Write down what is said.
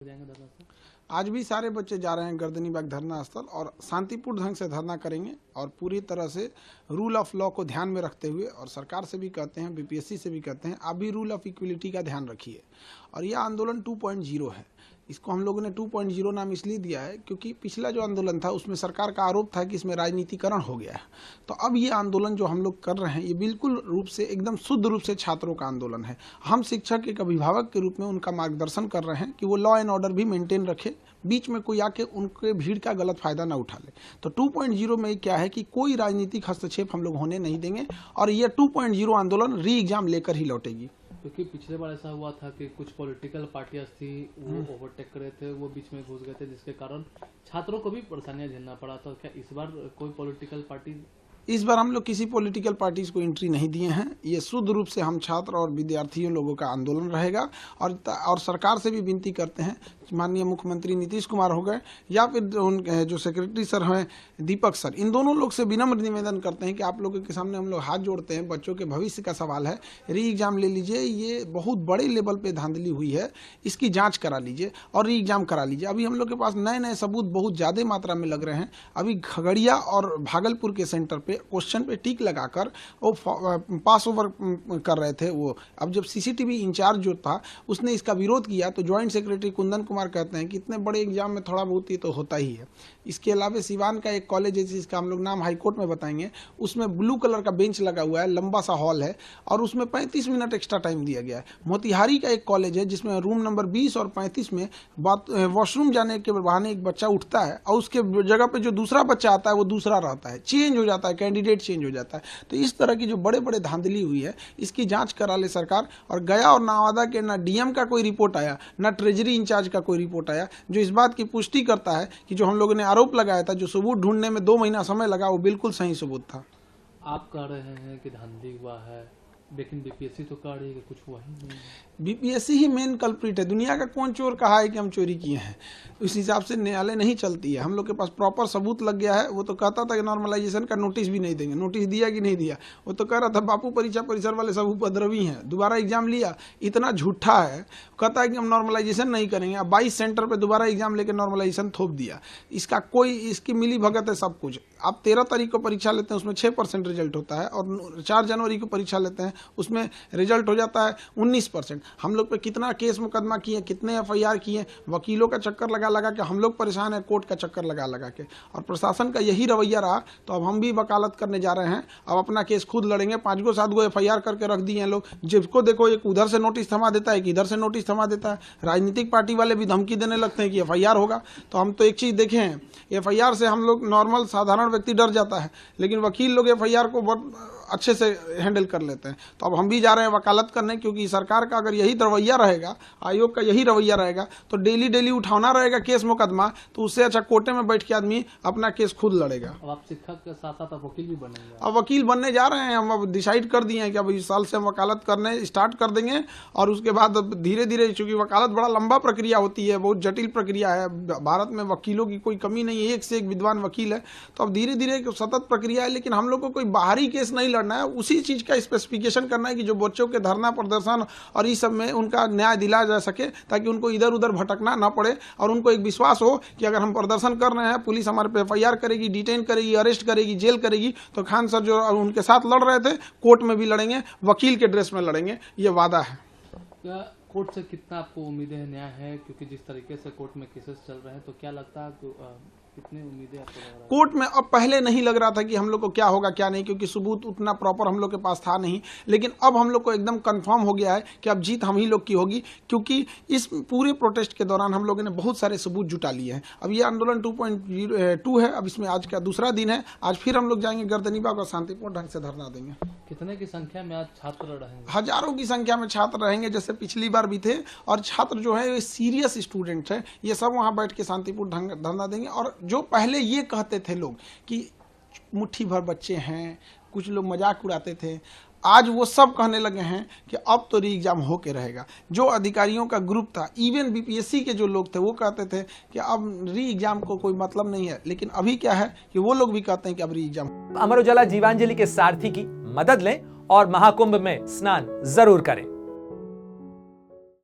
जाएंगे धरना स्थल? आज भी सारे बच्चे जा रहे हैं गर्दनी बाग धरना स्थल और शांतिपूर्ण ढंग से धरना करेंगे और पूरी तरह से रूल ऑफ लॉ को ध्यान में रखते हुए, और सरकार से भी कहते हैं, बीपीएससी से भी कहते हैं, आप भी रूल ऑफ इक्वलिटी का ध्यान रखिए। और यह आंदोलन 2.0 है। इसको हम लोगों ने 2.0 नाम इसलिए दिया है क्योंकि पिछला जो आंदोलन था उसमें सरकार का आरोप था कि इसमें राजनीतिकरण हो गया है। तो अब ये आंदोलन जो हम लोग कर रहे हैं ये बिल्कुल रूप से, एकदम शुद्ध रूप से छात्रों का आंदोलन है। हम शिक्षक एक अभिभावक के रूप में उनका मार्गदर्शन कर रहे हैं कि वो लॉ एंड ऑर्डर भी मेंटेन रखे, बीच में कोई आके उनके भीड़ का गलत फायदा ना उठा ले। तो 2.0 में क्या है कि कोई राजनीतिक हस्तक्षेप हम लोग होने नहीं देंगे और ये 2.0 आंदोलन री एग्जाम लेकर ही लौटेगी। क्योंकि पिछले बार ऐसा हुआ था कि कुछ पॉलिटिकल पार्टियां थी, वो ओवरटेक कर रहे थे, वो बीच में घुस गए थे, जिसके कारण छात्रों को भी परेशानियां झेलना पड़ा। तो क्या इस बार कोई पॉलिटिकल पार्टी? इस बार हम लोग किसी पॉलिटिकल पार्टीज को एंट्री नहीं दिए हैं। ये शुद्ध रूप से हम छात्र और विद्यार्थियों लोगों का आंदोलन रहेगा। और सरकार से भी विनती करते हैं, माननीय मुख्यमंत्री नीतीश कुमार हो गए या फिर जो सेक्रेटरी सर हैं दीपक सर, इन दोनों लोग से विनम्र निवेदन करते हैं कि आप लोगों के सामने हम लोग हाथ जोड़ते हैं, बच्चों के भविष्य का सवाल है, री एग्जाम ले लीजिए। ये बहुत बड़े लेवल पे धांधली हुई है, इसकी जांच करा लीजिए और री एग्जाम करा लीजिए। अभी हम लोग के पास नए नए सबूत बहुत ज़्यादा मात्रा में लग रहे हैं। अभी खगड़िया और भागलपुर के सेंटर पे क्वेश्चन पे टिक लगाकर वो पास ओवर कर रहे थे। वो अब जब सीसीटीवी इंचार्ज जो था उसने इसका विरोध किया तो ज्वाइंट सेक्रेटरी कुंदन कुमार कहते हैं कि इतने बड़े एग्जाम में थोड़ा बहुत ही तो होता ही है। इसके अलावा सिवान का एक कॉलेज है जिसका हम लोग नाम हाईकोर्ट में बताएंगे, उसमें ब्लू कलर का बेंच लगा हुआ है, लंबा सा हॉल है और उसमें 35 मिनट एक्स्ट्रा टाइम दिया गया है। मोतिहारी का एक कॉलेज है जिसमें रूम नंबर 20 और 35 में वॉशरूम जाने के बहाने एक बच्चा उठता है और उसके जगह पे जो दूसरा बच्चा आता है वो दूसरा रहता है, चेंज हो जाता है, कैंडिडेट चेंज हो जाता है। तो इस तरह की जो बड़े बड़े धांधली हुई है इसकी जांच करा ले सरकार। और गया और नवादा के ना डीएम का कोई रिपोर्ट आया, ना ट्रेजरी इंचार्ज का कोई रिपोर्ट आया जो इस बात की पुष्टि करता है कि जो हम लोगों ने आरोप लगाया था, जो सबूत ढूंढने में 2 महीना समय लगा, वो बिल्कुल सही सबूत था। आप कह रहे हैं कि धांधली हुआ है, लेकिन बीपीएससी तो कह रही है कि कुछ हुआ ही नहीं। बीपीएससी ही मेन कल्प्रिट है। दुनिया का कौन चोर कहा है कि हम चोरी किए हैं? उस हिसाब से न्यायालय नहीं चलती है। हम लोग के पास प्रॉपर सबूत लग गया है। वो तो कहता था कि नॉर्मलाइजेशन का नोटिस भी नहीं देंगे। नोटिस दिया कि नहीं दिया? वो तो कह रहा था बापू परीक्षा परिसर वाले सब उपद्रवी हैं, दोबारा एग्जाम लिया। इतना झूठा है, कहता है कि हम नॉर्मलाइजेशन नहीं करेंगे। अब 22 सेंटर पर दोबारा एग्जाम लेकर नॉर्मलाइजेशन थोप दिया। इसका कोई, इसकी मिली भगत है सब कुछ। आप 13 तारीख को परीक्षा लेते हैं उसमें 6% रिजल्ट होता है और 4 जनवरी को परीक्षा लेते हैं उसमें रिजल्ट हो जाता है 19%। हम लोग पे कितना केस मुकदमा किए, कितने एफआईआर किए, वकीलों का चक्कर लगा लगा के हम लोग परेशान है, कोर्ट का चक्कर लगा लगा के। और प्रशासन का यही रवैया रहा तो अब हम भी वकालत करने जा रहे हैं। अब अपना केस खुद लड़ेंगे। 5 गो 7 गो एफआईआर करके रख दिए हैं लोग। जिसको देखो एक उधर से नोटिस थमा देता है, एक इधर से नोटिस थमा देता है। राजनीतिक पार्टी वाले भी धमकी देने लगते हैं कि एफआईआर होगा। तो हम तो एक चीज देखे हैं, एफआईआर से हम लोग नॉर्मल साधारण व्यक्ति डर जाता है, लेकिन वकील लोग एफआईआर को बहुत अच्छे से हैंडल कर लेते हैं। तो अब हम भी जा रहे हैं वकालत करने, क्योंकि सरकार का अगर यही रवैया रहेगा, आयोग का यही रवैया रहेगा तो डेली डेली उठाना रहेगा केस मुकदमा, तो उससे अच्छा कोर्टे में बैठ के आदमी अपना केस खुद लड़ेगा। अब आप शिक्षक के साथ साथ वकील भी बनेंगे? अब वकील बनने जा रहे हैं हम। अब डिसाइड कर दिए हैं कि अब इस साल से हम वकालत करने स्टार्ट कर देंगे और उसके बाद धीरे धीरे, चूंकि वकालत बड़ा लंबा प्रक्रिया होती है, बहुत जटिल प्रक्रिया है, भारत में वकीलों की कोई कमी नहीं है, एक से एक विद्वान वकील है। तो अब धीरे धीरे सतत प्रक्रिया है, लेकिन हम लोग को कोई बाहरी केस नहीं लड़ना है। उसी चीज का स्पेसिफिकेशन करना है कि जो बच्चों के धरना प्रदर्शन और इस सब में उनका न्याय दिलाया जा सके, ताकि उनको इधर उधर भटकना ना पड़े और उनको एक विश्वास हो कि अगर हम प्रदर्शन कर रहे हैं, पुलिस हमारे पे एफआईआर करेगी, डिटेन करेगी, अरेस्ट करेगी, जेल करेगी। तो खान सर जो उनके साथ लड़ रहे थे, कोर्ट में भी लड़ेंगे, वकील के ड्रेस में लड़ेंगे, ये वादा है। क्या कोर्ट से कितना आपको उम्मीदें है, न्याय है? क्योंकि जिस तरीके से कोर्ट में केसेस चल रहे हैं, तो क्या लगता है कितनी उम्मीदें आपको लग रहा है? कोर्ट में अब पहले नहीं लग रहा था कि हम लोग को क्या होगा क्या नहीं, क्योंकि सबूत उतना प्रॉपर हम लोग के पास था नहीं। लेकिन अब हम लोग को एकदम कंफर्म हो गया है कि अब जीत हम ही लोग की होगी, क्योंकि इस पूरे प्रोटेस्ट के दौरान हम लोगों ने बहुत सारे सबूत जुटा लिए हैं। अब ये आंदोलन 2.2 है। अब इसमें आज का दूसरा दिन है। आज फिर हम लोग जाएंगे गर्दनी बाग और शांतिपूर्ण ढंग से धरना देंगे। कितने की संख्या में आज छात्र रहेंगे? हजारों की संख्या में छात्र रहेंगे, जैसे पिछली बार भी थे। और छात्र जो है ये सीरियस स्टूडेंट है, ये सब वहां बैठ के शांतिपूर्ण धरना देंगे। और जो पहले ये कहते थे लोग कि मुट्ठी भर बच्चे हैं, कुछ लोग मजाक उड़ाते थे, आज वो सब कहने लगे हैं कि अब तो री एग्जाम होके रहेगा। जो अधिकारियों का ग्रुप था, इवन बीपीएससी के जो लोग थे, वो कहते थे कि अब री एग्जाम को कोई मतलब नहीं है। लेकिन अभी क्या है कि वो लोग भी कहते हैं कि अब री एग्जाम। अमर उजाला जीवांजलि के सारथी की मदद लें और महाकुंभ में स्नान जरूर करें।